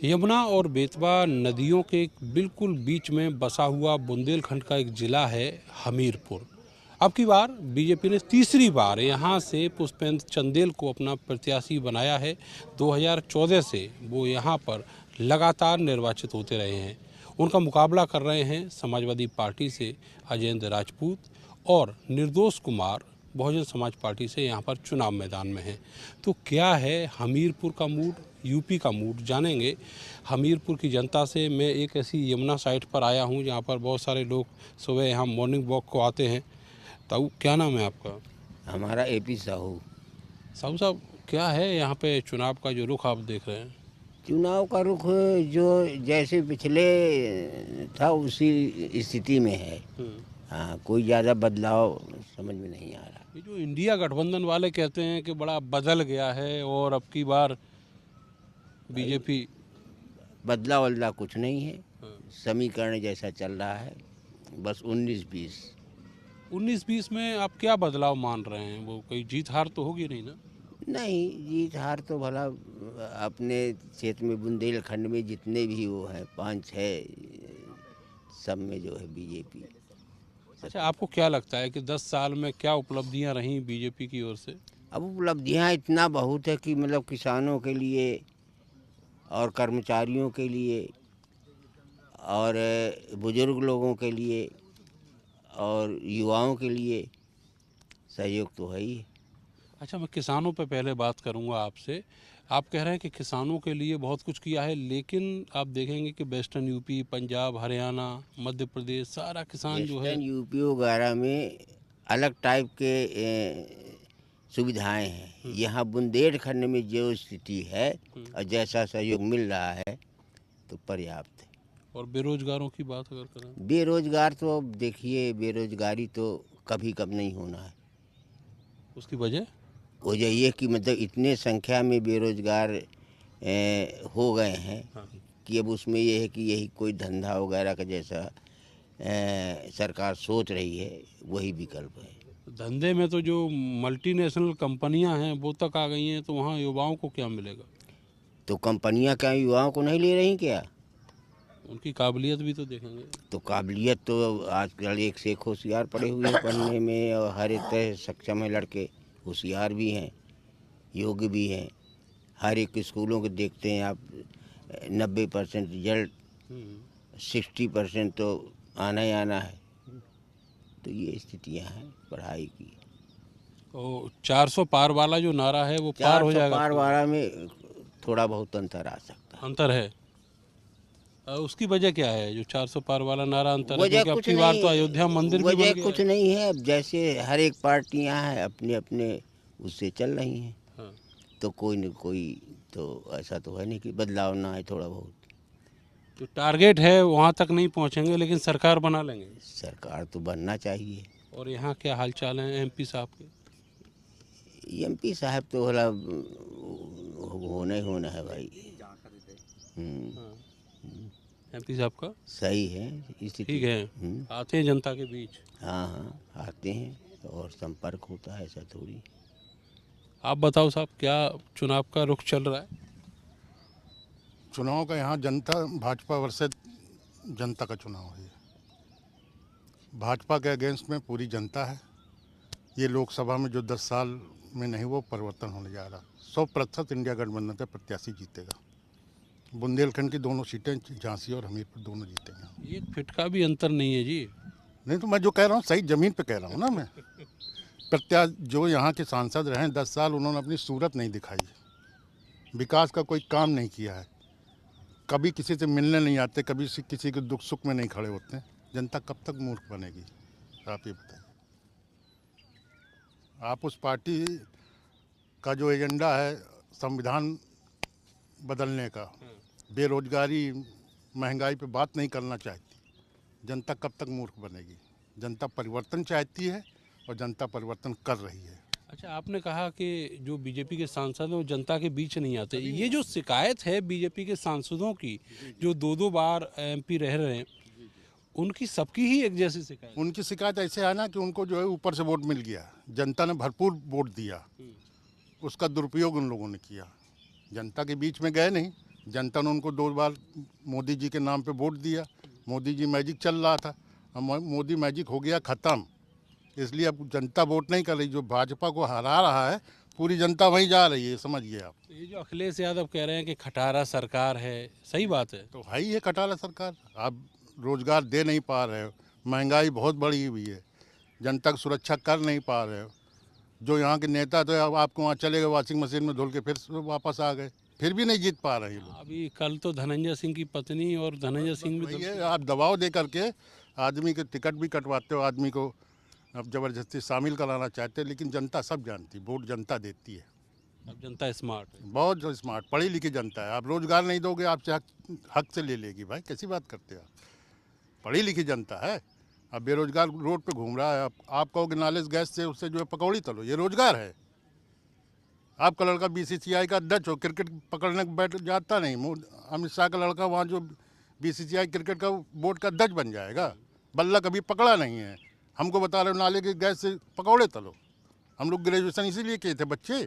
यमुना और बेतवा नदियों के बिल्कुल बीच में बसा हुआ बुंदेलखंड का एक ज़िला है हमीरपुर। अब की बार बीजेपी ने तीसरी बार यहां से पुष्पेंद्र चंदेल को अपना प्रत्याशी बनाया है। 2014 से वो यहां पर लगातार निर्वाचित होते रहे हैं। उनका मुकाबला कर रहे हैं समाजवादी पार्टी से अजयेंद्र राजपूत और निर्दोष कुमार बहुजन समाज पार्टी से यहाँ पर चुनाव मैदान में हैं। तो क्या है हमीरपुर का मूड, यूपी का मूड, जानेंगे हमीरपुर की जनता से। मैं एक ऐसी यमुना साइट पर आया हूँ जहाँ पर बहुत सारे लोग सुबह यहाँ मॉर्निंग वॉक को आते हैं। तो क्या नाम है आपका? हमारा एपी साहू। साहू साहब, क्या है यहाँ पे चुनाव का जो रुख आप देख रहे हैं? चुनाव का रुख जो जैसे पिछले था उसी स्थिति में है। हाँ, कोई ज़्यादा बदलाव समझ में नहीं आ रहा। ये जो इंडिया गठबंधन वाले कहते हैं कि बड़ा बदल गया है और अब की बार बीजेपी। बदला वदला कुछ नहीं है, समीकरण जैसा चल रहा है, बस 19-20। 19-20 में आप क्या बदलाव मान रहे हैं? वो कोई जीत हार तो होगी नहीं ना? नहीं, जीत हार तो भला अपने क्षेत्र में बुंदेलखंड में जितने भी वो हैं 5-6 सब में जो है बीजेपी। अच्छा, आपको क्या लगता है कि 10 साल में क्या उपलब्धियां रहीं बीजेपी की ओर से? अब उपलब्धियां इतना बहुत है कि मतलब किसानों के लिए और कर्मचारियों के लिए और बुजुर्ग लोगों के लिए और युवाओं के लिए सहयोग तो है ही। अच्छा, मैं किसानों पे पहले बात करूंगा आपसे। आप कह रहे हैं कि किसानों के लिए बहुत कुछ किया है, लेकिन आप देखेंगे कि वेस्टर्न यूपी, पंजाब, हरियाणा, मध्य प्रदेश, सारा किसान जो है। वेस्टर्न यूपी वगैरह में अलग टाइप के सुविधाएं हैं। यहाँ बुंदेलखंड में जो स्थिति है और जैसा सहयोग मिल रहा है तो पर्याप्त है। और बेरोजगारों की बात अगर करें? बेरोजगार तो अब देखिए, बेरोजगारी तो कभी कब नहीं होना है। उसकी वजह? वजह ये कि मतलब इतने संख्या में बेरोजगार हो गए हैं कि अब उसमें ये है कि यही कोई धंधा वगैरह का जैसा सरकार सोच रही है, वही विकल्प है। धंधे में तो जो मल्टीनेशनल कंपनियां हैं वो तक आ गई हैं, तो वहाँ युवाओं को क्या मिलेगा? तो कंपनियां क्या युवाओं को नहीं ले रही क्या? उनकी काबिलियत भी तो देखेंगे। तो काबिलियत तो आजकल एक से एक होशियार पड़े हुए हैं पढ़ने में, और हर एक तरह से सक्षम है लड़के, होशियार भी हैं, योग्य भी हैं। हर एक स्कूलों के देखते हैं आप, 90% रिजल्ट, 60% तो आना ही आना है। तो ये स्थितियां हैं पढ़ाई की। तो 400 पार वाला जो नारा है वो पार हो 400 जाएगा? पार वाला में थोड़ा बहुत अंतर आ सकता है। अंतर है? उसकी वजह क्या है जो 400 पार वाला नारा अंतर है? वजह क्योंकि अब कुछ की बार तो नहीं, अयोध्या मंदिर भी बन वजह गया कुछ है। नहीं है। अब जैसे हर एक पार्टियां हैं अपने अपने उससे चल रही हैं। हाँ। तो कोई न कोई तो ऐसा तो है नहीं कि बदलाव ना आए थोड़ा बहुत। तो टारगेट है वहाँ तक नहीं पहुँचेंगे लेकिन सरकार बना लेंगे। सरकार तो बनना चाहिए। और यहाँ क्या हालचाल है एमपी साहब के? एमपी साहब तो भला होना ही होना है भाई। एमपी साहब का सही है स्थिति। ठीक है, आते हैं जनता के बीच। हाँ हाँ, आते हैं और संपर्क होता है, ऐसा थोड़ी। आप बताओ साहब, क्या चुनाव का रुख चल रहा है? चुनाव का यहाँ जनता भाजपा वर्सेस जनता का चुनाव है। भाजपा के अगेंस्ट में पूरी जनता है। ये लोकसभा में जो 10 साल में नहीं वो परिवर्तन होने जा रहा। 100% इंडिया गठबंधन का प्रत्याशी जीतेगा। बुंदेलखंड की दोनों सीटें झांसी और हमीरपुर दोनों जीतेंगे। ये फिट का भी अंतर नहीं है जी। नहीं तो मैं जो कह रहा हूँ सही ज़मीन पे कह रहा हूँ ना मैं। जो यहाँ के सांसद रहे 10 साल, उन्होंने अपनी सूरत नहीं दिखाई, विकास का कोई काम नहीं किया है, कभी किसी से मिलने नहीं आते, कभी किसी के दुख सुख में नहीं खड़े होते। जनता कब तक मूर्ख बनेगी? आप ये बताइए। आप उस पार्टी का जो एजेंडा है संविधान बदलने का, बेरोजगारी महंगाई पे बात नहीं करना चाहती, जनता कब तक मूर्ख बनेगी? जनता परिवर्तन चाहती है और जनता परिवर्तन कर रही है। अच्छा, आपने कहा कि जो बीजेपी के सांसद हैं वो जनता के बीच नहीं आते। ये जो शिकायत है बीजेपी के सांसदों की, जो 2-2 बार एमपी रह रहे हैं, उनकी सबकी ही एक जैसी शिकायत? उनकी शिकायत ऐसे है ना कि उनको जो है ऊपर से वोट मिल गया, जनता ने भरपूर वोट दिया, उसका दुरुपयोग उन लोगों ने किया, जनता के बीच में गए नहीं, जनता ने उनको 2 बार मोदी जी के नाम पे वोट दिया। मोदी जी मैजिक चल रहा था, अब मोदी मैजिक हो गया ख़त्म, इसलिए अब जनता वोट नहीं कर रही। जो भाजपा को हरा रहा है पूरी जनता वहीं जा रही है, समझिए आप। तो ये जो अखिलेश यादव कह रहे हैं कि खटारा सरकार है, सही बात है? तो है ही है खटारा सरकार। आप रोजगार दे नहीं पा रहे हो, महंगाई बहुत बढ़ी हुई है, जनता की सुरक्षा कर नहीं पा रहे हो। जो यहाँ के नेता तो अब आपको वहाँ चले गए वाशिंग मशीन में धुल के फिर वापस आ गए, फिर भी नहीं जीत पा रहे ये लोग। अभी कल तो धनंजय सिंह की पत्नी और धनंजय सिंह भी वही है, आप दबाव दे करके आदमी के टिकट भी कटवाते हो, आदमी को अब ज़बरदस्ती शामिल कराना चाहते हैं। लेकिन जनता सब जानती, वोट जनता देती है। अब जनता स्मार्ट है। बहुत जो स्मार्ट पढ़ी लिखी जनता है। आप रोजगार नहीं दोगे, आपसे हक से ले लेगी। भाई कैसी बात करते हो आप? पढ़ी लिखी जनता है। अब बेरोजगार रोड पे घूम रहा है, आप कहोगे नालिश गैस से उससे जो है पकौड़ी तलो, ये रोजगार है? आपका लड़का बीसीसीआई का अध्यक्ष हो, क्रिकेट पकड़ने बैठ जाता नहीं, अमित शाह का लड़का वहाँ जो बीसीसीआई क्रिकेट का बोर्ड का अध्यक्ष बन जाएगा? बल्ला कभी पकड़ा नहीं है, हमको बता रहे हो नाले के गैस से पकौड़े तलो। हम लोग ग्रेजुएशन इसीलिए किए थे बच्चे,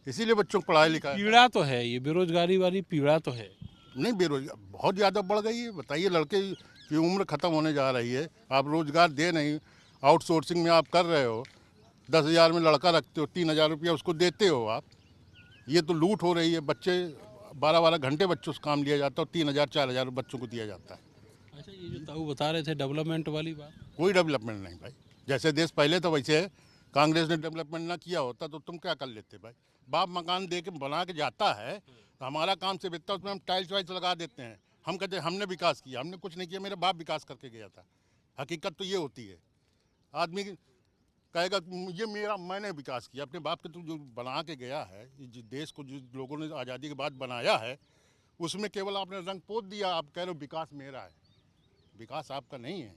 इसीलिए बच्चों को पढ़ाई लिखाई। पीड़ा तो है, ये बेरोजगारी वाली पीड़ा तो है। नहीं, बेरोजगार बहुत ज़्यादा बढ़ गई है। बताइए, लड़के की उम्र ख़त्म होने जा रही है, आप रोज़गार दे नहीं, आउटसोर्सिंग में आप कर रहे हो, 10,000 में लड़का रखते हो, 3,000 रुपया उसको देते हो आप। ये तो लूट हो रही है। बच्चे 12-12 घंटे बच्चों से काम लिया जाता है और 3,000 4,000 बच्चों को दिया जाता है। अच्छा, ये जो ताऊ बता रहे थे डेवलपमेंट वाली बात, कोई डेवलपमेंट नहीं भाई। जैसे देश पहले था वैसे है। कांग्रेस ने डेवलपमेंट ना किया होता तो तुम क्या कर लेते भाई? बाप मकान दे के बना के जाता है तो हमारा काम से बेहतर उसमें हम टाइल्स वाइल्स लगा देते हैं। हम कहते हैं हमने विकास किया, हमने कुछ नहीं किया, मेरा बाप विकास करके गया था। हकीकत तो ये होती है। आदमी कहेगा ये मैंने विकास किया, अपने बाप के तो जो बना के गया है, जिस देश को जिस लोगों ने आज़ादी के बाद बनाया है उसमें केवल आपने रंग पोत दिया। आप कह रहे हो विकास मेरा है, विकास आपका नहीं है।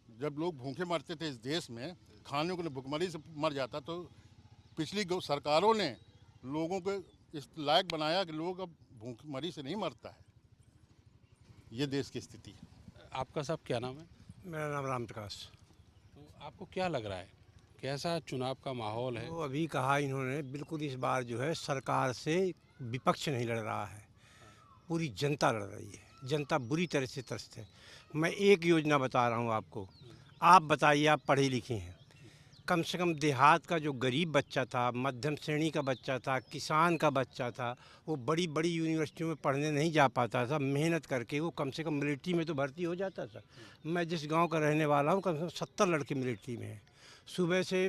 जब लोग भूखे मरते थे इस देश में, खाने को भुखमरी से मर जाता, तो पिछली सरकारों ने लोगों को इस लायक बनाया कि लोग अब भूखमरी से नहीं मरता है। ये देश की स्थिति है। आपका साहब क्या नाम है? मेरा नाम राम प्रकाश। तो आपको क्या लग रहा है, कैसा चुनाव का माहौल है? तो अभी कहा इन्होंने, बिल्कुल इस बार जो है सरकार से विपक्ष नहीं लड़ रहा है, पूरी जनता लड़ रही है। जनता बुरी तरह से त्रस्त है। मैं एक योजना बता रहा हूँ आपको, आप बताइए, आप पढ़े लिखे हैं, कम से कम देहात का जो गरीब बच्चा था, मध्यम श्रेणी का बच्चा था, किसान का बच्चा था, वो बड़ी बड़ी यूनिवर्सिटियों में पढ़ने नहीं जा पाता था। मेहनत करके वो कम से कम मिलिट्री में तो भर्ती हो जाता था। मैं जिस गांव का रहने वाला हूं, कम से कम 70 लड़के मिलिट्री में हैं। सुबह से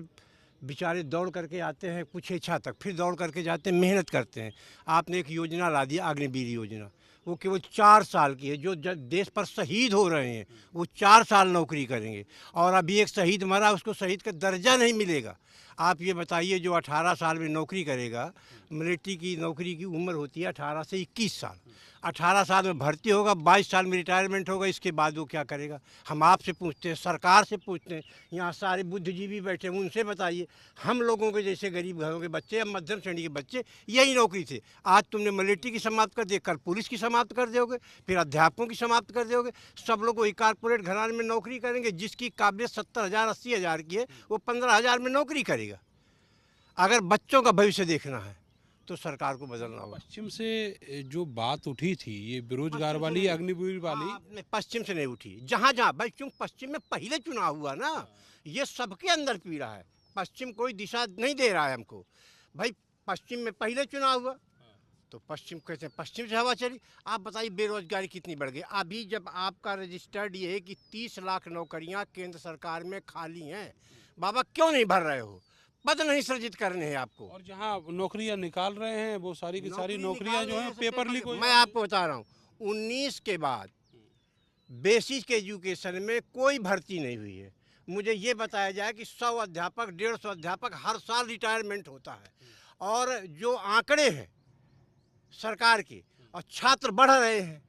बेचारे दौड़ करके आते हैं कुछ इच्छा तक, फिर दौड़ करके जाते हैं, मेहनत करते हैं। आपने एक योजना ला दी, अग्निवीर योजना, वो केवल 4 साल की है। जो देश पर शहीद हो रहे हैं वो 4 साल नौकरी करेंगे, और अभी एक शहीद मरा, उसको शहीद का दर्जा नहीं मिलेगा। आप ये बताइए, जो 18 साल में नौकरी करेगा, मिलिट्री की नौकरी की उम्र होती है 18 से 21 साल, 18 साल में भर्ती होगा, 22 साल में रिटायरमेंट होगा, इसके बाद वो क्या करेगा? हम आपसे पूछते हैं, सरकार से पूछते हैं, यहाँ सारे बुद्धिजीवी बैठे हैं, उनसे बताइए। हम लोगों के जैसे गरीब घरों के बच्चे या मध्यम श्रेणी के बच्चे यही नौकरी थे। आज तुमने मिलिट्री की समाप्त कर दी, कल पुलिस की समाप्त कर दोगे, फिर अध्यापकों की समाप्त कर दोगे। सब लोग वही कारपोरेट घराने में नौकरी करेंगे। जिसकी काबिलियत 70,000 80,000 की है, वो 15,000 में नौकरी करेगा। अगर बच्चों का भविष्य देखना है तो सरकार को बदलना होगा। पश्चिम से जो बात उठी थी, ये बेरोजगार वाली, अग्निवीर वाली, आपने पश्चिम से नहीं उठी। जहाँ जहाँ भाई, क्योंकि पश्चिम में पहले चुनाव हुआ ना, ये सबके अंदर पीड़ा है। पश्चिम कोई दिशा नहीं दे रहा है हमको। भाई पश्चिम में पहले चुनाव हुआ तो पश्चिम कहते हैं, पश्चिम से हवा चली। आप बताइए बेरोजगारी कितनी बढ़ गई। अभी जब आपका रजिस्टर्ड ये है कि 30 लाख नौकरियाँ केंद्र सरकार में खाली हैं, बाबा क्यों नहीं भर रहे हो? पद नहीं सृजित करने हैं आपको। और जहाँ नौकरियां निकाल रहे हैं वो सारी की सारी नौकरियां जो हैं पेपर लीक हो। मैं आपको बता रहा हूँ, 19 के बाद बेसिक एजुकेशन में कोई भर्ती नहीं हुई है। मुझे ये बताया जाए कि 100 अध्यापक 150 अध्यापक हर साल रिटायरमेंट होता है, और जो आंकड़े हैं सरकार के, और छात्र बढ़ रहे हैं,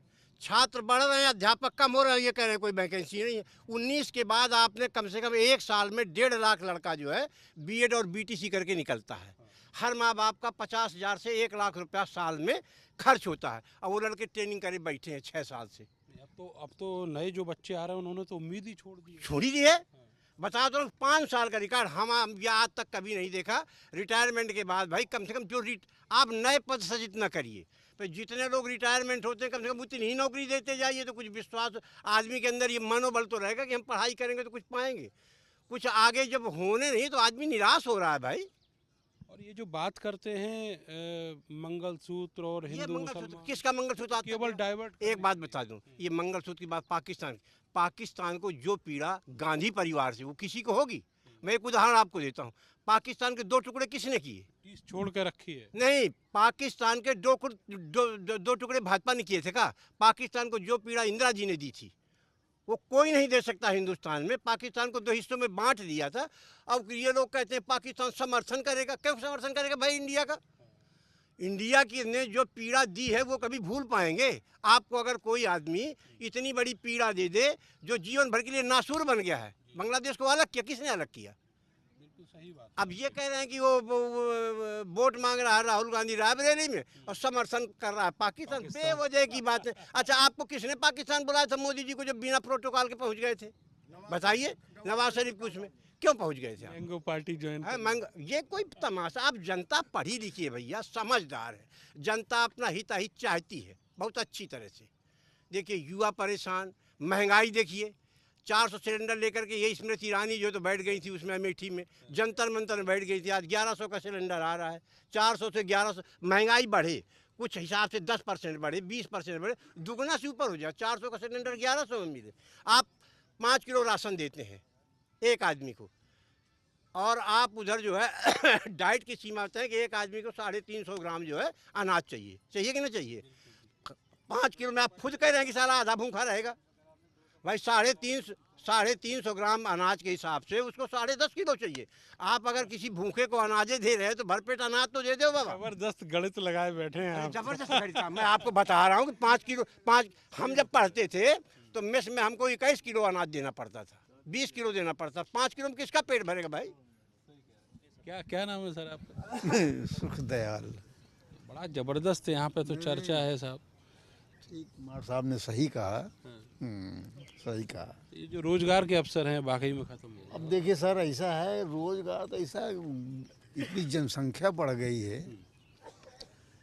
छात्र बढ़ रहे हैं, अध्यापक कम हो रहे हैं। ये कह रहे हैं कोई वैकेंसी नहीं है। 19 के बाद आपने कम से कम 1 साल में 1.5 लाख लड़का जो है बीएड और बीटीसी करके निकलता है। हर माँ बाप का 50,000 से 1 लाख रुपया साल में खर्च होता है, और वो लड़के ट्रेनिंग करे बैठे हैं 6 साल से। अब तो नए जो बच्चे आ रहे हैं उन्होंने तो उम्मीद ही छोड़ दी है। छोड़ ही दी है। बता दो 5 साल का रिकॉर्ड हम या आज तक कभी नहीं देखा। रिटायरमेंट के बाद भाई कम से कम जो आप नए पद सृजित न करिए, तो जितने लोग रिटायरमेंट होते हैं कम से कम उतनी ही नौकरी देते जाइए, तो कुछ विश्वास आदमी के अंदर, ये मनोबल तो रहेगा कि हम पढ़ाई करेंगे तो कुछ पाएंगे। कुछ आगे जब होने नहीं तो आदमी निराश हो रहा है भाई। और ये जो बात करते हैं मंगलसूत्र और ये हिंदू मंगलसूत्र मुसलमान, किसका मंगलसूत्र आता है? केवल डाइवर्ट। एक बात बता दूं, ये मंगलसूत्र की बात पाकिस्तान को जो पीड़ा गांधी परिवार से वो किसी को होगी। मैं एक उदाहरण आपको देता हूँ। पाकिस्तान के 2 टुकड़े किसने किए? चीज छोड़ के रखी है। नहीं, पाकिस्तान के दो टुकड़े भाजपा ने किए थे का? पाकिस्तान को जो पीड़ा इंदिरा जी ने दी थी वो कोई नहीं दे सकता हिंदुस्तान में। पाकिस्तान को 2 हिस्सों में बांट दिया था। अब ये लोग कहते हैं पाकिस्तान समर्थन करेगा। क्यों समर्थन करेगा भाई इंडिया का? इंडिया की ने जो पीड़ा दी है वो कभी भूल पाएंगे? आपको अगर कोई आदमी इतनी बड़ी पीड़ा दे दे जो जीवन भर के लिए नासूर बन गया है, बांग्लादेश को अलग किया, किसने अलग किया? बिल्कुल सही बात। अब ये कह रहे हैं कि वो वोट मांग रहा है राहुल गांधी रायबरेली में और समर्थन कर रहा है पाकिस्तान। बेवजह की बात है। अच्छा, आपको किसने पाकिस्तान बुलाया था मोदी जी को जब बिना प्रोटोकॉल के पहुंच गए थे? बताइए। नवाज शरीफ कुछ में क्यों पहुंच गए थे? Mango party join. ये कोई तमाशा? आप जनता पढ़ी लिखी है भैया, समझदार है। जनता अपना हित अहित चाहती है बहुत अच्छी तरह से। देखिए युवा परेशान, महंगाई देखिए। 400 सिलेंडर लेकर के ये स्मृति ईरानी जो तो बैठ गई थी उसमें अमेठी में, जंतर मंतर में बैठ गई थी। आज 1100 का सिलेंडर आ रहा है। 400 से 1100 महंगाई बढ़े, कुछ हिसाब से 10% बढ़े, 20% बढ़े, दुगना से ऊपर हो जाए। 400 का सिलेंडर 1100 में मिले। आप 5 किलो राशन देते हैं एक आदमी को, और आप उधर जो है डाइट की सीमा होता है कि एक आदमी को 350 ग्राम जो है अनाज चाहिए। चाहिए कि नहीं चाहिए? 5 किलो में आप खुद कह रहे हैं कि सारा आधा भूखा रहेगा। भाई 350 ग्राम अनाज के हिसाब से उसको 10.5 किलो चाहिए। आप अगर किसी भूखे को अनाजे दे रहे हैं तो भरपेट अनाज तो दे दो बाबा। जबरदस्त गणित लगाए बैठे हैं आप। जबरदस्त खरीदा। मैं आपको बता रहा हूँ कि 5 किलो हम जब पढ़ते थे तो मेस में हमको 21 किलो अनाज देना पड़ता था, 20 किलो देना पड़ता। 5 किलो में किसका पेट भरेगा भाई? क्या क्या नाम है सर आपका? सुख दयाल। बड़ा जबरदस्त यहाँ पे तो चर्चा है साहब। ठीक, कुमार साहब ने सही कहा। सही कहा। ये जो रोजगार के अवसर हैं वाकई में खत्म हो गए। अब देखिए सर, ऐसा है रोजगार तो ऐसा इतनी जनसंख्या बढ़ गई है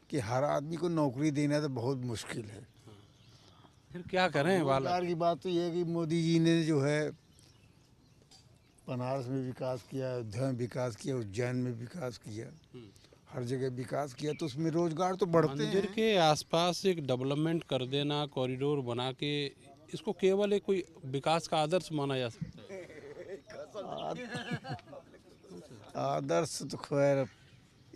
कि हर आदमी को नौकरी देना तो बहुत मुश्किल है। फिर क्या करें वाला? रोजगार की बात तो ये है कि मोदी जी ने जो है बनारस में विकास किया, अयोध्या में विकास किया, उज्जैन में विकास किया, हर जगह विकास किया, तो उसमें रोजगार तो बढ़ते मंदिर हैं। के आसपास एक डेवलपमेंट कर देना, कॉरिडोर बना के, इसको केवल एक कोई विकास का आदर्श माना जा सकता है। आदर्श तो खैर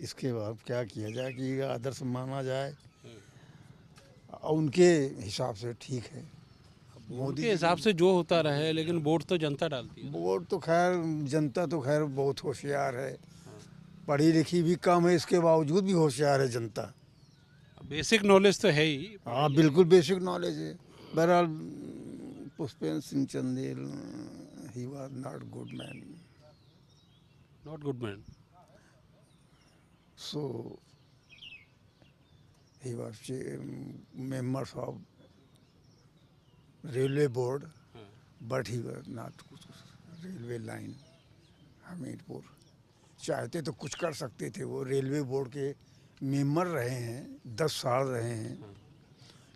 इसके बाद क्या किया जाए कि आदर्श माना जाए और उनके हिसाब से ठीक है। मोदी के हिसाब से जो होता रहे, लेकिन वोट तो जनता डालती है। वोट तो खैर जनता तो खैर बहुत होशियार है, पढ़ी लिखी भी कम है, इसके बावजूद भी होशियार है जनता। बेसिक नॉलेज तो है ही। हाँ बिल्कुल बेसिक नॉलेज है। बहरहाल Pushpendra Singh Chandel, he was not good man, not good man. So he was members of railway board, but he was not railway line Hamirpur. चाहते तो कुछ कर सकते थे। वो रेलवे बोर्ड के मेंबर रहे हैं, 10 साल रहे हैं।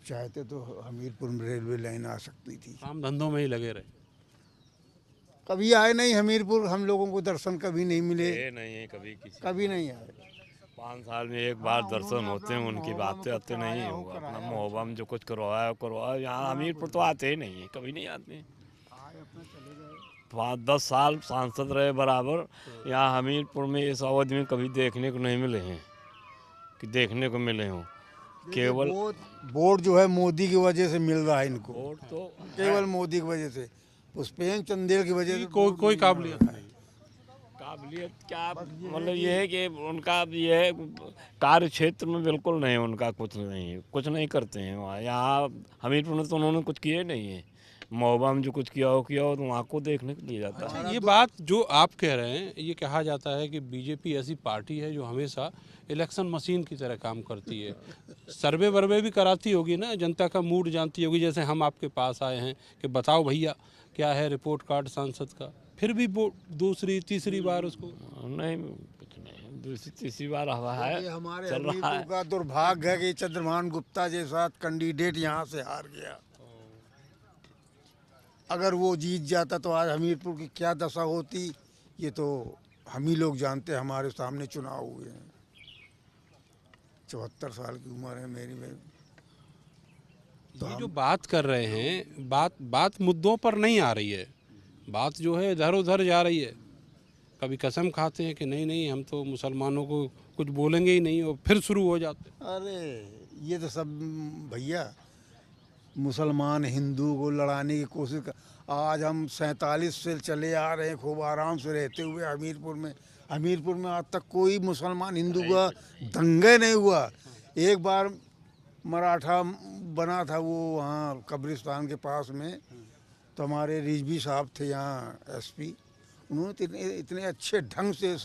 चाहते तो हमीरपुर में रेलवे लाइन आ सकती थी। काम धंधों में ही लगे रहे। कभी आए नहीं हमीरपुर, हम लोगों को दर्शन कभी नहीं मिले। ये नहीं है कभी नहीं आए। 5 साल में एक बार दर्शन होते हैं, उनकी बातें आते नहीं है। वो अपना मोहब्बत में जो कुछ करवाया। यहाँ हमीरपुर तो आते ही नहीं है, कभी नहीं आते। 5-10 साल सांसद रहे बराबर। यहाँ हमीरपुर में इस अवधि में कभी देखने को नहीं मिले हैं कि देखने को मिले हों। केवल वोट जो है मोदी की वजह से मिल रहा है इनको। वोट तो केवल मोदी की वजह से, पुष्पेंद्र चंदेल की वजह से कोई काबिलियत नहीं। काबिलियत क्या, मतलब ये है कि उनका ये है कार्य क्षेत्र में बिल्कुल नहीं, उनका कुछ नहीं करते हैं वहाँ। यहाँ हमीरपुर में तो उन्होंने कुछ किया ही नहीं है। महोबा में जो कुछ किया हो तो वहाँ को देखने के लिए जाता है। ये बात जो आप कह रहे हैं, ये कहा जाता है कि बीजेपी ऐसी पार्टी है जो हमेशा इलेक्शन मशीन की तरह काम करती है। सर्वे वर्वे भी कराती होगी ना, जनता का मूड जानती होगी। जैसे हम आपके पास आए हैं कि बताओ भैया क्या है रिपोर्ट कार्ड सांसद का, फिर भी वो दूसरी तीसरी बार उसको नहीं कुछ नहीं, दूसरी तीसरी बार हवा है ये हमारे चल रहा हमीरपुर है। का दुर्भाग्य है कि चंद्रभान गुप्ता जैसा कैंडिडेट यहाँ से हार गया। अगर वो जीत जाता तो आज हमीरपुर की क्या दशा होती, ये तो हम ही लोग जानते हैं। हमारे सामने चुनाव हुए हैं। 74 साल की उम्र है मेरी में। ये जो बात कर रहे हैं, बात मुद्दों पर नहीं आ रही है, बात जो है इधर उधर जा रही है। कभी कसम खाते हैं कि नहीं नहीं हम तो मुसलमानों को कुछ बोलेंगे ही नहीं, और फिर शुरू हो जाते हैं। अरे ये तो सब भैया मुसलमान हिंदू को लड़ाने की कोशिश कर। आज हम 47 से चले आ रहे हैं खूब आराम से रहते हुए हमीरपुर में आज तक कोई मुसलमान हिंदू का दंगे नहीं हुआ। एक बार मराठा बना था वो वहाँ कब्रिस्तान के पास में, तो हमारे रिजवी साहब थे यहाँ एसपी, उन्होंने इतने अच्छे ढंग से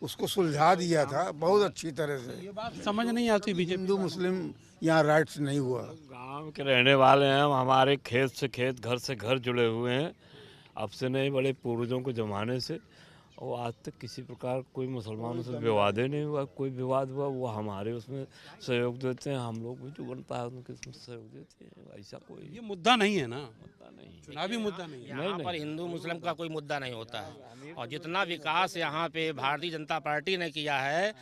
उसको सुलझा दिया था, बहुत अच्छी तरह से। ये बात समझ नहीं आती बीजेपी। हिंदू मुस्लिम यहाँ राइट्स नहीं हुआ। गांव के रहने वाले हैं हम, हमारे खेत से खेत घर से घर जुड़े हुए हैं, अब से नहीं बड़े पूर्वजों के ज़माने से, और आज तक किसी प्रकार कोई मुसलमानों से विवाद ही नहीं हुआ। कोई विवाद हुआ वो हमारे उसमें सहयोग देते हैं, हम लोग भी जो बनता है उनके उसमें सहयोग देते हैं। ऐसा कोई ये मुद्दा नहीं है ना, मुद्दा नहीं। चुनावी मुद्दा नहीं है। यहाँ पर हिंदू मुस्लिम का कोई मुद्दा नहीं होता है। और जितना विकास यहाँ पे भारतीय जनता पार्टी ने किया है,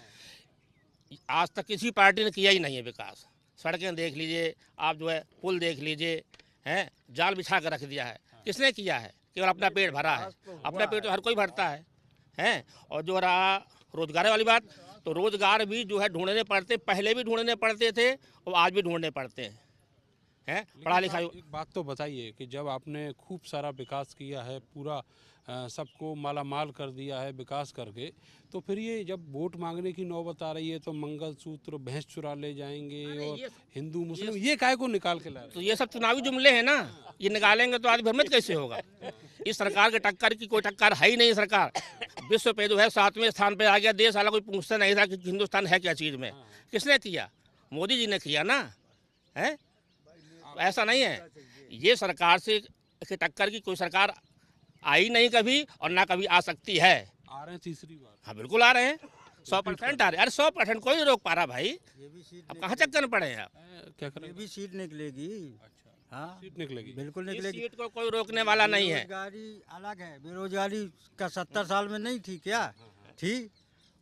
आज तक किसी पार्टी ने किया ही नहीं है विकास। सड़कें देख लीजिए आप, जो है पुल देख लीजिए, हैं जाल बिछा कर रख दिया है। किसने किया है? केवल अपना पेट भरा है। अपना पेट तो हर कोई भरता है, हैं। और जो रहा रोजगार वाली बात, तो रोजगार भी जो है ढूंढने पड़ते, पहले भी ढूंढने पड़ते थे और आज भी ढूंढने पड़ते हैं। पढ़ा लिखा। एक बात तो बताइए कि जब आपने खूब सारा विकास किया है, पूरा सबको माला माल कर दिया है विकास करके, तो फिर ये जब वोट मांगने की नौबत आ रही है तो मंगलसूत्र भैंस चुरा ले जाएंगे और हिंदू मुस्लिम ये काय को निकाल के ला रहे हैं? तो ये सब चुनावी जुमले हैं ना, ये निकालेंगे तो आदमी भ्रमित कैसे होगा? इस सरकार के टक्कर की कोई टक्कर है ही नहीं। सरकार विश्व पे जो है 7वें स्थान पे आ गया देश, हालांकि कोई पूछता नहीं था कि हिंदुस्तान है क्या चीज़ में। किसने किया? मोदी जी ने किया ना, है। ऐसा नहीं है, ये सरकार से के टक्कर की कोई सरकार आई नहीं कभी, और ना कभी आ सकती है। आ रहे हैं तीसरी बार। हाँ बिल्कुल आ रहे हैं, 100% आ रहे हैं। अरे 100% कोई नहीं रोक पा रहा भाई। अब कहाँ चक्कर में पड़े हैं आप? क्या करें? ये भी सीट निकलेगी। अच्छा, हाँ सीट निकलेगी। बिल्कुल इस निकलेगी। सीट को कोई रोकने वाला नहीं है। बेरोजगारी अलग है, बेरोजगारी का 70 साल में नहीं थी क्या? थी।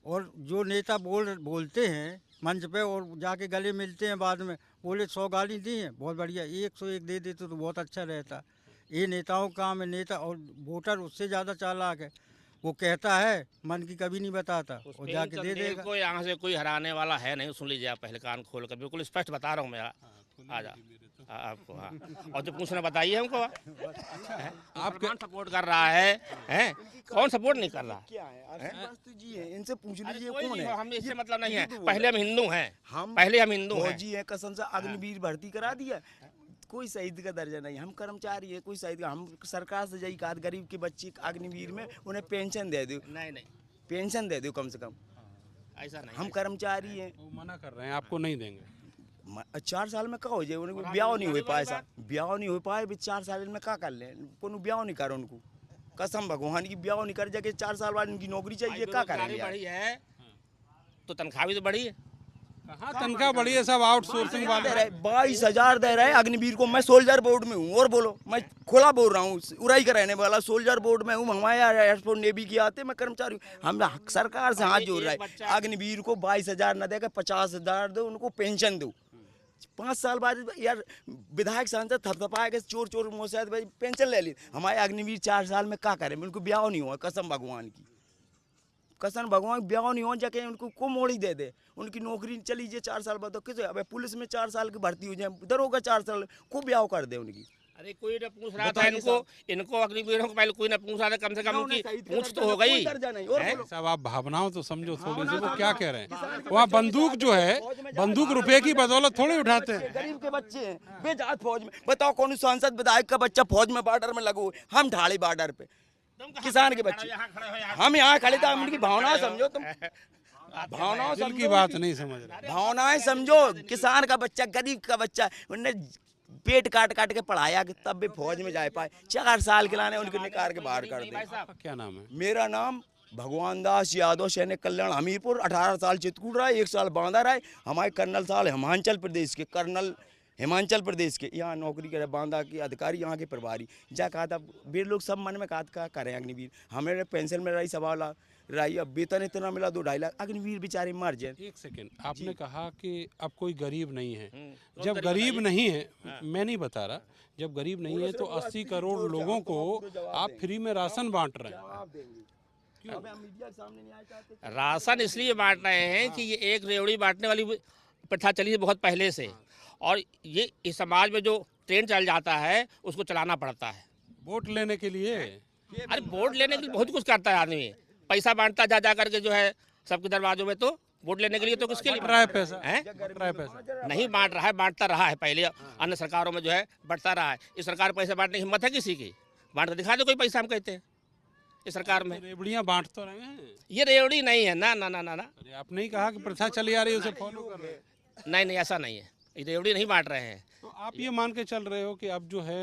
और जो नेता बोलते हैं मंच पे और जाके गले मिलते हैं बाद में, बोले 100 गाली दी हैं, बहुत बढ़िया, 101 दे देते तो बहुत अच्छा रहता। ये नेताओं का काम है, नेता और वोटर उससे ज़्यादा चालाक है। वो कहता है मन की कभी नहीं बताता और जाके दे देगा। को यहाँ से कोई हराने वाला है नहीं। सुन लीजिए आप पहले कान खोल कर, बिल्कुल स्पष्ट बता रहा हूँ मैं। आ जा आपको, हाँ। और जो पूछना बताइए हमको, आप कौन सपोर्ट कर रहा है, हैं? कौन सपोर्ट नहीं कर रहा? क्या है जी है, इनसे पूछ लीजिए कोई कौन नहीं, है। हम इससे मतलब नहीं है। पहले हम हिंदू हैं, पहले हम हिंदू हैं। फौजी है, कसम से अग्निवीर भर्ती करा दिया, कोई शहीद का दर्जा नहीं। हम कर्मचारी है, कोई शहीद का। हम सरकार से यही कहा, गरीब के बच्चे अग्निवीर में उन्हें पेंशन दे दो। नहीं नहीं, पेंशन दे दो कम से कम। ऐसा नहीं। हम कर्मचारी हैं। वो मना कर रहे हैं, आपको नहीं देंगे। 4 साल में क्या हो जाए? उनको ब्याह नहीं हो पाए, ब्याह नहीं हो पाए, 4 साल में क्या कर लें? कोनो ब्याह नहीं कर उनको, कसम भगवान की ब्याह नहीं कर जाके 4 साल बाद इनकी नौकरी चाहिए, क्या करेंगे? बढ़ी है तो तनख्वाह भी तो बढ़ी है। कहाँ तनख्वाह बढ़ी है? सब आउटसोर्सिंग वाले 22,000 दे रहे हैं अग्निवीर को। मैं सोल्जर बोर्ड में हूँ, और बोलो, मैं खुला बोल रहा हूँ, उड़ाई का रहने वाला सोल्जर बोर्ड में हूँ। हमारे एयरफोर्स नेवी की आते, मैं कर्मचारी हूँ। हम सरकार से हाथ जोड़ रहे हैं, अग्निवीर को 22,000 न देकर 50,000 दो, उनको पेंशन दो। 5 साल बाद यार विधायक सांसद थपथपाए के चोर मोसाद पेंशन ले ली। हमारे अग्निवीर 4 साल में क्या करें? उनको ब्याह नहीं हुआ, कसम भगवान की, कसम भगवान ब्याह नहीं हो जाके उनको को मोड़ी दे दे, उनकी नौकरी चली जाए 4 साल बाद। तो किसे? अब पुलिस में 4 साल की भर्ती हो जाए, दरोगा 4 साल को ब्याह कर दे उनकी। अरे कोई न पूछ रहा था इनको अग्निवीरों को, पहले कोई न पूछ रहा था, कम से कम उनकी पूछ तो हो गई। साहब आप भावनाओं तो समझो थोड़ी सी, वो क्या कह रहे हैं? वहाँ बंदूक जो है, बंदूक रुपए की बदौलत थोड़ी उठाते हैं। गरीब के बच्चे हैं बेजात फौज में। बताओ कौन सांसद विधायक का बच्चा फौज में बॉर्डर में लगो, हम ढाले बॉर्डर पे, किसान के बच्चे। हम यहाँ खड़े थे, हम उनकी भावना समझो तुम, भावनाओं दिल की बात नहीं समझ रहे। भावनाएं समझो। किसान का बच्चा, गरीब का बच्चा, उन्हें पेट काट काट के पढ़ाया कि तब भी फौज में जा पाए। 4 साल के लाने उनको निकाल के बाहर कर दे। आपका क्या नाम है? मेरा नाम भगवान दास यादव, सैनिक कल्याण हमीरपुर। 18 साल चित्रकूट रहा है, 1 साल बांदा रहा है। हमारे कर्नल साहब हिमाचल प्रदेश के, कर्नल हिमाचल प्रदेश के, यहाँ नौकरी करे, बांदा के अधिकारी, यहाँ के प्रभारी। जा कहा था वीर लोग सब मन में कहा करें अग्निवीर, हमें पेंशन में रही 1.25 लाख रही, अब वेतन इतना मिला 2-2.5 लाख, अग्निवीर बेचारे मर जाए। एक सेकेंड, आपने कहा कि अब कोई गरीब नहीं है। जब गरीब नहीं है, मैं नहीं बता रहा, जब गरीब नहीं है तो 80 करोड़ लोगों को आप फ्री में राशन बांट रहे हैं। राशन इसलिए बांट रहे हैं कि ये एक रेवड़ी बांटने वाली प्रथा चली है बहुत पहले से, और ये इस समाज में जो ट्रेंड चल जाता है उसको चलाना पड़ता है वोट लेने के लिए। अरे वोट लेने के लिए बहुत कुछ करता है आदमी, पैसा बांटता जा करके जो है सबके दरवाजों में, तो वोट लेने के लिए तो किसके लिए बट रहा है पैसा है? बट रहा है पैसा नहीं बांट रहा है, बांटता रहा है पहले अन्य सरकारों में जो है बढ़ता रहा है। इस सरकार पैसे बांटने की हिम्मत है किसी की? बांट के दिखा दो कोई पैसा, हम कहते हैं इस सरकार में। रेवड़ियां बांट तो रहे हैं। ये रेवड़ी नहीं है ना ना ना ना ना, अरे आपने ही कहा कि प्रथा चली आ रही है, उसे फॉलो कर रहे हैं। नहीं ऐसा नहीं है, ये रेवड़ी नहीं बांट रहे हैं। तो आप ये मान के चल रहे हो कि अब जो है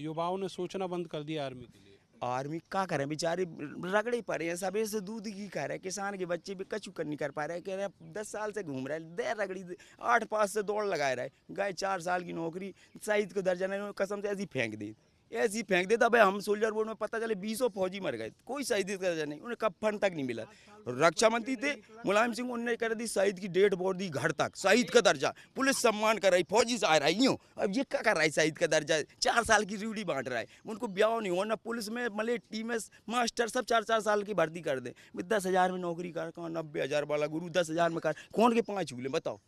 युवाओं ने सोचना बंद कर दिया आर्मी के लिए? आर्मी क्या करें, बेचारे रगड़े पड़े हैं, सबे से दूध की खा रहे हैं। किसान के बच्चे भी कछु कर नहीं कर पा रहे, कह रहे हैं 10 साल से घूम रहे हैं, दे रगड़ी 8-5 से दौड़ लगाए रहे, गए 4 साल की नौकरी, शहीद को दर्जा नहीं, कसम से ऐसी फेंक दी, ऐसी फेंक देता भाई। हम सोल्जर बोर्ड में पता चले 20 फौजी मर गए, कोई शहीद का दर्जा नहीं, उन्हें कफन तक नहीं मिला। रक्षा मंत्री थे मुलायम सिंह, उन्होंने कर दी शहीद की डेड बॉडी घर तक, शहीद का दर्जा, पुलिस सम्मान कर रही, फौजी से आ रहा है यूँ। अब ये क्या कर रहा है, शहीद का दर्जा 4 साल की ड्यूटी बांट रहा है, उनको ब्याह नहीं होना, पुलिस में मिलिट्री में मास्टर सब 4-4 साल की भर्ती कर दें। 10,000 में नौकरी कर, कहाँ 90,000 वाला गुरु 10,000 में कर, कौन के 5 झूले बताओ।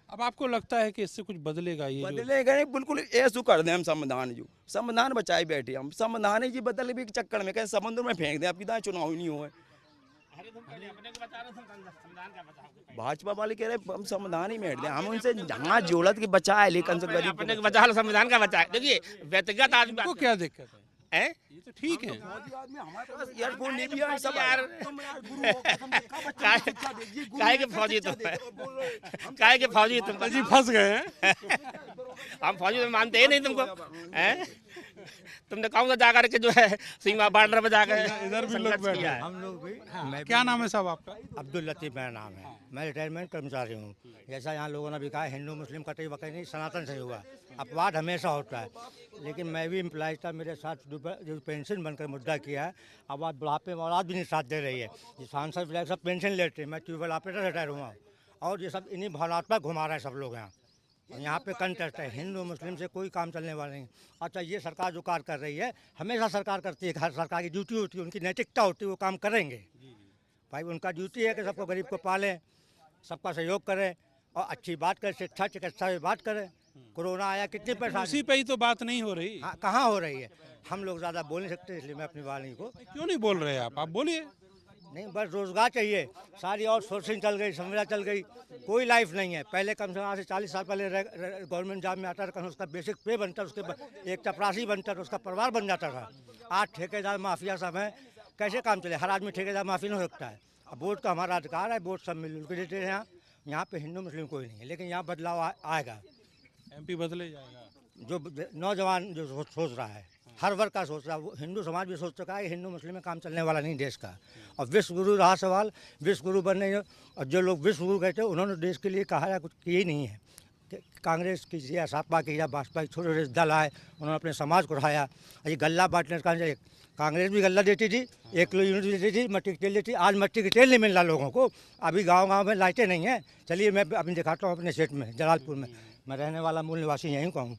अब आपको लगता है कि इससे कुछ बदलेगा? ये बदलेगा नहीं, बिल्कुल ऐसा कर दें हम संविधान, जो संविधान बचाए बैठे हम, संविधान ही जी बदले भी चक्कर में कहीं समुद्र में फेंक दें, आपकी दाएं चुनाव ही नहीं हुआ। भाजपा वाले कह रहे हम संविधान ही बैठ दें, हम उनसे हाथ जोड़त के बचाए, लेकिन से गरीब अपने को बचा लो, संविधान का बचाए। देखिए व्यक्तिगत आदमी को क्या दिक्कत है? है, ये तो ठीक है। काहे के फौजी तुम, काहे के फौजी तुम जी फंस गए हैं। हम फौजी तो मानते ही नहीं तुमको, हैं? तुमने कौन सा जाकर के जो है सीमा बॉर्डर पर जाकर इधर भी लोग बैठे हैं। हम लोग भी हाँ, क्या नाम है साहब आपका? अब्दुल लतीफ़ मेरा नाम है, मैं रिटायरमेंट कर्मचारी हूँ। जैसा यहाँ लोगों ने भी कहा, हिंदू मुस्लिम कतई वकई नहीं, सनातन से हुआ, अपवाद हमेशा होता है। लेकिन मैं भी एम्प्लॉय था, मेरे साथ जो पेंशन बनकर मुद्दा किया है, अब आज बुढ़ापे में औलाद भी नहीं साथ दे रही है। ये सांसद विधायक सब पेंशन लेते हैं, मैं ट्यूबवेल ऑपरेटर रिटायर हुआ हूँ, और ये सब इन्हीं भावनात्मक घुमा रहे हैं सब लोग यहाँ। यहाँ पे कंटेस्ट है, हिंदू मुस्लिम से कोई काम चलने वाला नहीं। अच्छा, ये सरकार जो कार्य कर रही है, हमेशा सरकार करती है, हर सरकार की ड्यूटी होती है, उनकी नैतिकता होती है, वो काम करेंगे भाई। उनका ड्यूटी है कि सबको गरीब को पालें, सबका सहयोग करें, और अच्छी बात करें, शिक्षा चिकित्सा की बात करें। कोरोना आया, कितने पैसा, उसी पे ही तो बात नहीं हो रही। हाँ, कहाँ हो रही है? हम लोग ज़्यादा बोल नहीं सकते, इसलिए मैं अपनी वाणी को क्यों नहीं बोल रहे आप बोलिए। नहीं, बस रोज़गार चाहिए, सारी और सोर्सिंग चल गई, संविदा चल गई, कोई लाइफ नहीं है। पहले कम से कम आज से 40 साल पहले गवर्नमेंट जॉब में आता था, उसका बेसिक पे बनता, उसके एक चपरासी बनता था, उसका परिवार बन जाता था। आज ठेकेदार माफिया सब हैं, कैसे काम चले? हर आदमी ठेकेदार माफी नहीं हो सकता है। अब वोट का हमारा अधिकार है, वोट सब मिलजुल के देते हैं। यहाँ पे हिंदू मुस्लिम कोई नहीं है, लेकिन यहाँ बदलाव आएगा। MP बदले जाएगा। जो नौजवान जो सोच रहा है, हर वर्ग का सोच रहा है, वो हिंदू समाज भी सोच चुका है, हिंदू मुस्लिम में काम चलने वाला नहीं देश का। और विश्व गुरु रहा सवाल, विश्व गुरु बनने, और जो लोग विश्व गुरु कहते हैं, उन्होंने देश के लिए कहा है कुछ किए ही नहीं है। कांग्रेस की या सपा की या भाजपा की छोटे छोटे दल आए, उन्होंने अपने समाज को उठाया। ये गल्ला बांटने का, कांग्रेस भी गल्ला देती थी, 1 किलो यूनिट देती थी, मिट्टी की तेल देती थी। आज मिट्टी की तेल नहीं मिल रहा लोगों को, अभी गाँव में लाइटें नहीं हैं। चलिए मैं अभी दिखाता हूँ अपने सेट में, जलालपुर में, मैं रहने वाला मूल निवासी यहीं का हूँ।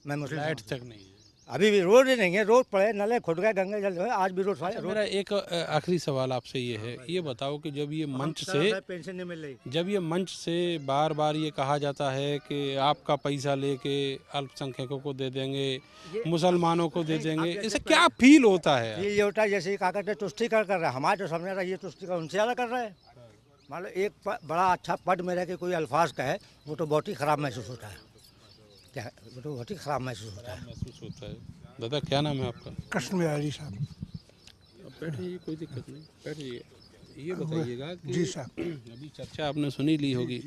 मैं मुस्लिम, लाइट तक नहीं है, अभी भी रोड ही नहीं है, रोड पड़े, नले खुद गए, गंगे जल गए, आज भी रोड। मेरा एक आखिरी सवाल आपसे ये है, ये बताओ कि जब ये मंच से पेंशन नहीं मिल रही, जब ये मंच से बार बार ये कहा जाता है कि आपका पैसा लेके अल्पसंख्यकों को दे देंगे, मुसलमानों को दे देंगे, इससे क्या फील होता है? ये होता है जैसे क्या कहते हैं, तुष्टिकरण कर रहा है। हमारे जो समझ रहा है, ये तुष्टिकरण उनसे ज़्यादा कर रहा है। मान लो एक बड़ा अच्छा पद में रह के कोई अल्फाज का है, वो तो बहुत ही ख़राब महसूस होता है। क्या, वो तो बहुत ही ख़राब महसूस होता है। महसूस होता है। दादा क्या नाम है आपका? कृष्ण बिहारी साहब। बैठिए, कोई दिक्कत नहीं, बैठिए। ये बताइएगा कि जी साहब, अभी चर्चा आपने सुनी ली होगी,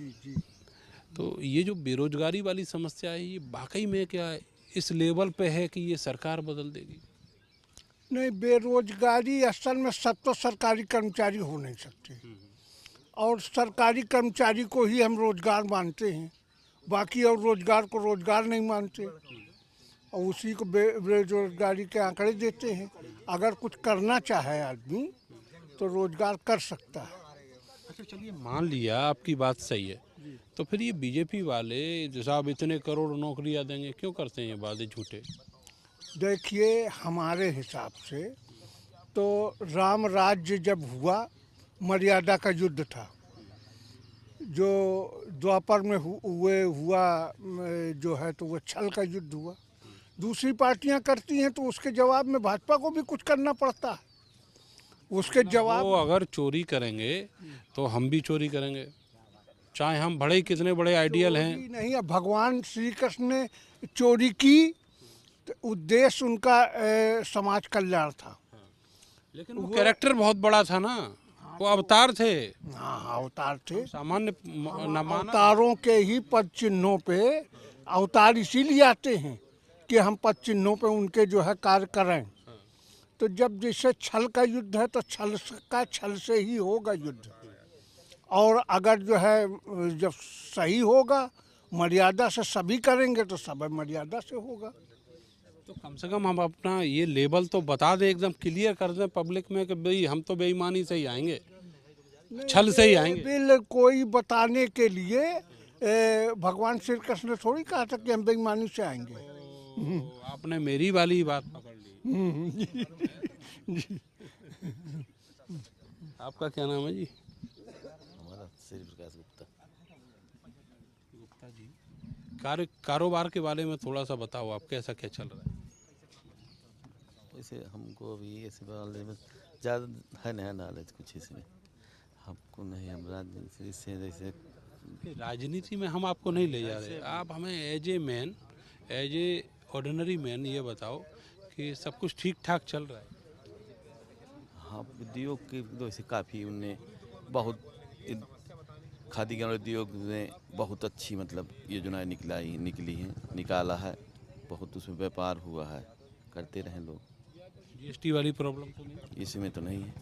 तो ये जो बेरोजगारी वाली समस्या है, ये वाकई में क्या इस लेवल पे है कि ये सरकार बदल देगी? नहीं, बेरोजगारी असल में सब तो सरकारी कर्मचारी हो नहीं सकते, और सरकारी कर्मचारी को ही हम रोजगार मानते हैं, बाकी और रोजगार को रोजगार नहीं मानते, और उसी को बेरोजगारी के आंकड़े देते हैं। अगर कुछ करना चाहे आदमी तो रोजगार कर सकता है। अच्छा चलिए, मान लिया आपकी बात सही है, तो फिर ये बीजेपी वाले जो साहब इतने करोड़ नौकरियां देंगे, क्यों करते हैं ये वादे झूठे? देखिए, हमारे हिसाब से तो राम राज्य जब हुआ, मर्यादा का युद्ध था, जो द्वापर में हुआ जो है तो वो छल का युद्ध हुआ। दूसरी पार्टियां करती हैं तो उसके जवाब में भाजपा को भी कुछ करना पड़ता है। उसके जवाब वो अगर चोरी करेंगे तो हम भी चोरी करेंगे, चाहे हम बड़े कितने बड़े आइडियल हैं। नहीं, अब भगवान श्री कृष्ण ने चोरी की तो उद्देश्य उनका समाज कल्याण था, लेकिन वो कैरेक्टर बहुत बड़ा था ना, वो अवतार थे। हाँ, अवतार थे। सामान्य अवतारों के ही पद चिन्हों पे अवतार इसीलिए आते हैं कि हम पद चिन्हों पे उनके जो है कार्य करें। तो जब जैसे छल का युद्ध है तो छल से ही होगा युद्ध, और अगर जो है जब सही होगा, मर्यादा से सभी करेंगे तो सब मर्यादा से होगा। तो कम से कम हम अपना ये लेवल तो बता दें, एकदम क्लियर कर दें पब्लिक में कि भाई हम तो बेईमानी से ही आएंगे, छल से ही आएंगे। बिल कोई बताने के लिए भगवान श्री कृष्ण ने थोड़ी कहा था कि हम बेईमानी से आएंगे। आपने मेरी वाली बात पकड़ ली। आपका क्या नाम है जी? हमारा श्री प्रकाश गुप्ता। गुप्ता जी, कारोबार के बारे में थोड़ा सा बताओ, आप कैसा क्या चल रहा है? वैसे हमको अभी ऐसे बारे में ज़्यादा है नहीं नॉलेज कुछ इसमें, हमको नहीं, हम राजनीति से जैसे राजनीति में हम आपको नहीं ले जा रहे, आप हमें as a man, as a ordinary man ये बताओ कि सब कुछ ठीक ठाक चल रहा है? हाँ, उद्योग के तो ऐसे काफ़ी उनने बहुत खादी ग्राम उद्योग में बहुत अच्छी मतलब योजनाएं निकली हैं, निकाला है, बहुत उसमें व्यापार हुआ है, करते रहें लोग। जीएसटी वाली प्रॉब्लम तो नहीं? इसमें तो नहीं है।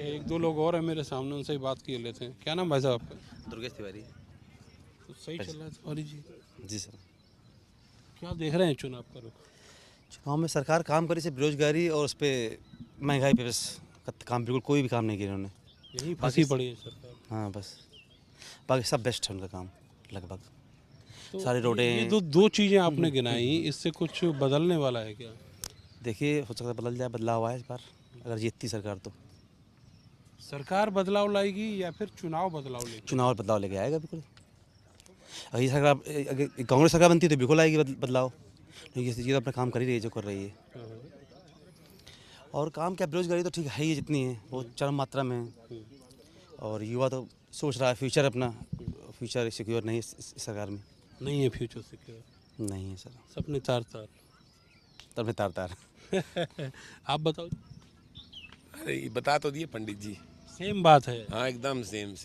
एक दो लोग और हैं मेरे सामने, उनसे ही बात किए लेते हैं। क्या नाम भाई साहब आपका? दुर्गेश तिवारी। तो सही चल रहा है तिवारी जी? जी सर। क्या देख रहे हैं चुनाव का रुख? चुनाव में सरकार काम करी से बेरोजगारी और उस पर महंगाई पे बस काम, बिल्कुल कोई भी काम नहीं किया उन्होंने। यही फंसी पड़ी है सरकार। हाँ बस, बाकी सब बेस्ट है उनका काम लगभग। तो सारी रोडें, ये दो चीज़ें आपने गिनाई, इससे कुछ बदलने वाला है क्या? देखिए हो सकता है बदल जाए, बदलाव आए इस बार अगर जीतती सरकार तो। सरकार बदलाव लाएगी या फिर चुनाव बदलाव लेगी? चुनाव और बदलाव लेके आएगा बिल्कुल। अगर ये सरकार, अगर कांग्रेस सरकार बनती है तो बिल्कुल आएगी बदलाव, लेकिन ये तो अपना काम कर ही रही है जो कर रही है। और काम क्या, बेरोजगारी तो ठीक है ही जितनी है वो चरम मात्रा में है, और युवा तो सोच रहा है फ्यूचर अपना, फ्यूचर सिक्योर नहीं है इस सरकार में। नहीं है फ्यूचर सिक्योर? नहीं है सर, सपने तार तार। तब में तार तार। आप बताओ। अरे ये बता तो दिए पंडित जी, सेम बात है। हाँ एकदम सेम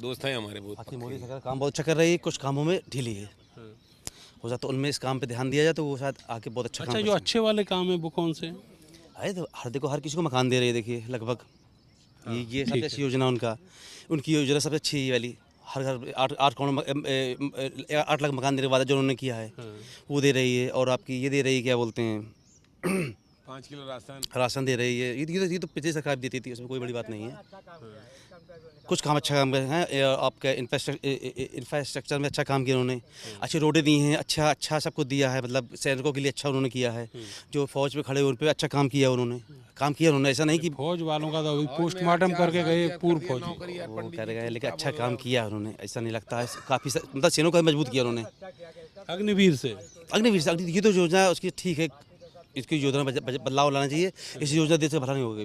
दोस्त हैं हमारे बहुत। बाकी मोदी सरकार काम बहुत अच्छा कर रही है, कुछ कामों में ढीली है, हो जाता तो उनमें इस काम पे ध्यान दिया जाए तो वो शायद आके बहुत अच्छा अच्छा, जो अच्छे वाले काम है वो कौन से? अरे तो हर किसी को मकान दे रही है, देखिए लगभग ये सबसे अच्छी योजना उनकी योजना सबसे अच्छी है वाली। हर घर 8 लाख मकान देने के वादा जो उन्होंने किया है वो दे रही है। और आपकी ये दे रही है, क्या बोलते हैं 5 किलो राशन दे रही है। ये तो पिछली सरकार देती थी, उसमें कोई बड़ी बात नहीं है। कुछ काम अच्छा काम है, आपके इंफ्रास्ट्रक्चर में अच्छा काम किया उन्होंने, अच्छी रोडें दी हैं, अच्छा सबको दिया है, मतलब सैनिकों के लिए अच्छा उन्होंने किया है, जो फौज पे खड़े उन पर अच्छा काम किया उन्होंने। ऐसा नहीं कि फौज वालों का तो अभी पोस्टमार्टम करके गए पूर्व फौजी, वो कर गए, लेकिन अच्छा काम किया उन्होंने, ऐसा नहीं लगता है। काफ़ी मतलब सैनिकों को मजबूत किया उन्होंने। अग्निवीर से ये तो योजना है उसकी ठीक है, इसकी योजना बदलाव लाना चाहिए। इस योजना देश से भला नहीं होगा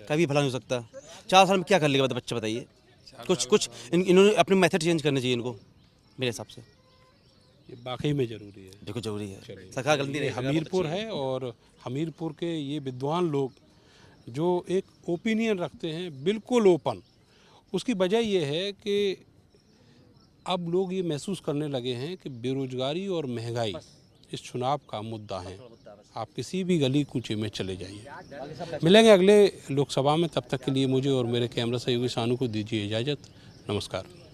कभी भला नहीं हो सकता। 4 साल में क्या कर लेगा बच्चा, बताइए। कुछ इन्होंने अपने मेथड चेंज करने चाहिए इनको, मेरे हिसाब से। ये वाकई में ज़रूरी है, बिल्कुल ज़रूरी है। सरकार गलती नहीं। हमीरपुर है और हमीरपुर के ये विद्वान लोग जो एक ओपिनियन रखते हैं बिल्कुल ओपन, उसकी वजह ये है कि अब लोग ये महसूस करने लगे हैं कि बेरोजगारी और महंगाई इस चुनाव का मुद्दा है। आप किसी भी गली कूचे में चले जाइए। मिलेंगे अगले लोकसभा में, तब तक के लिए मुझे और मेरे कैमरा सहयोगी सानू को दीजिए इजाज़त। नमस्कार।